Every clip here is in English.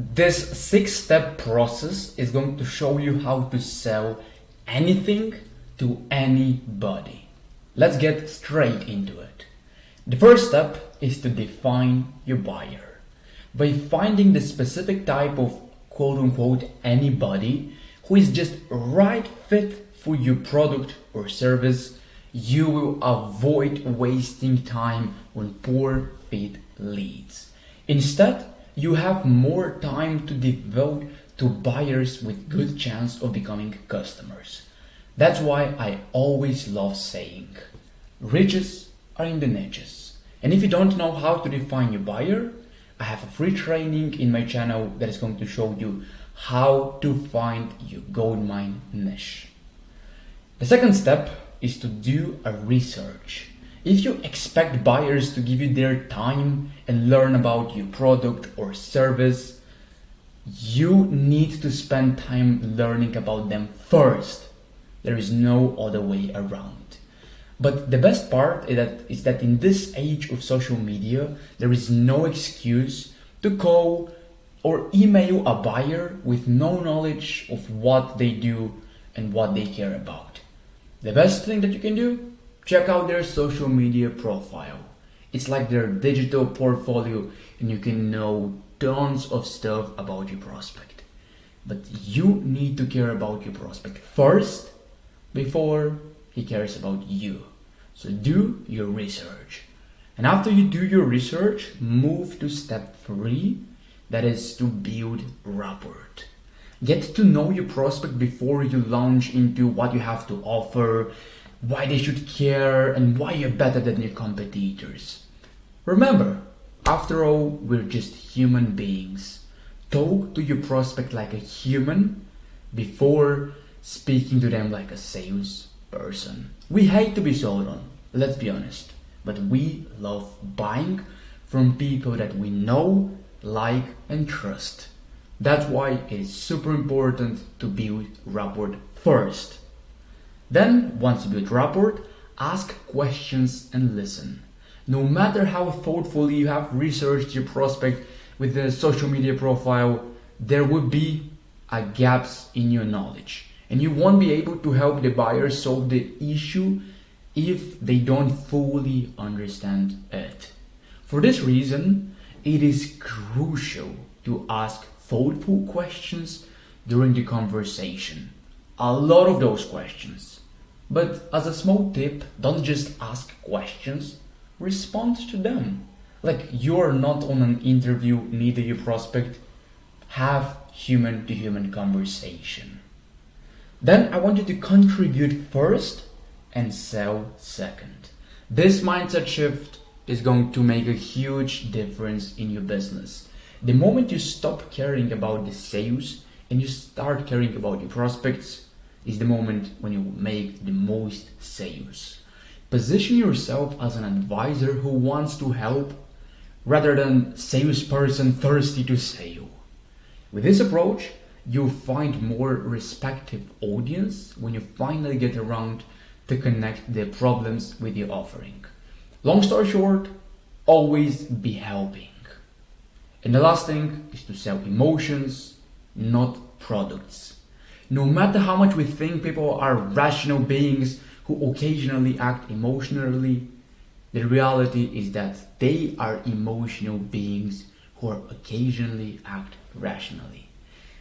This 6-step process is going to show you how to sell anything to anybody. Let's get straight into it. The first step is to define your buyer. By finding the specific type of quote-unquote anybody who is just right fit for your product or service, you will avoid wasting time on poor fit leads. Instead, you have more time to devote to buyers with good chance of becoming customers. That's why I always love saying, riches are in the niches. And if you don't know how to define your buyer, I have a free training in my channel that is going to show you how to find your goldmine niche. The second step is to do a research. If you expect buyers to give you their time and learn about your product or service, you need to spend time learning about them first. There is no other way around. But the best part is that in this age of social media, there is no excuse to call or email a buyer with no knowledge of what they do and what they care about. The best thing that you can do, check out their social media profile. It's like their digital portfolio and you can know tons of stuff about your prospect. But you need to care about your prospect first before he cares about you. So do your research. And after you do your research, move to step 3, that is to build rapport. Get to know your prospect before you launch into what you have to offer, why they should care, and why you're better than your competitors. Remember, after all, we're just human beings. Talk to your prospect like a human before speaking to them like a salesperson. We hate to be sold on, let's be honest, but we love buying from people that we know, like, and trust. That's why it is super important to build rapport first. Then, once you build rapport, ask questions and listen. No matter how thoughtfully you have researched your prospect with the social media profile, there will be gaps in your knowledge. And you won't be able to help the buyer solve the issue if they don't fully understand it. For this reason, it is crucial to ask thoughtful questions during the conversation. A lot of those questions. But as a small tip, don't just ask questions, respond to them. Like you're not on an interview, neither your prospect. Have human-to-human conversation. Then I want you to contribute first and sell second. This mindset shift is going to make a huge difference in your business. The moment you stop caring about the sales and you start caring about your prospects is the moment when you make the most sales. Position yourself as an advisor who wants to help rather than salesperson thirsty to sell. With this approach, you'll find more respective audience when you finally get around to connect their problems with your offering. Long story short, always be helping. And the last thing is to sell emotions, not products. No matter how much we think people are rational beings who occasionally act emotionally, the reality is that they are emotional beings who occasionally act rationally.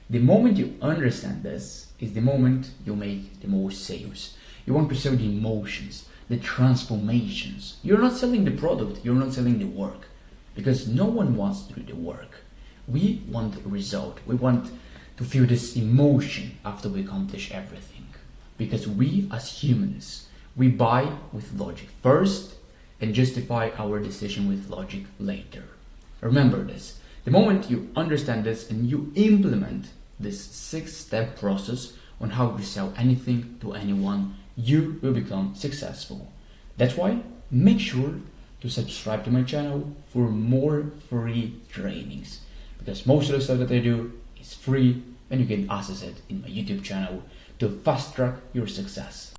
The moment you understand this is the moment you make the most sales. You want to sell the emotions, the transformations. You're not selling the product, you're not selling the work. Because no one wants to do the work. We want the result. We want to feel this emotion after we accomplish everything. Because we as humans, we buy with logic first and justify our decision with logic later. Remember this. The moment you understand this and you implement this 6-step process on how to sell anything to anyone, you will become successful. That's why make sure to subscribe to my channel for more free trainings, because most of the stuff that I do is free and you can access it in my YouTube channel to fast track your success.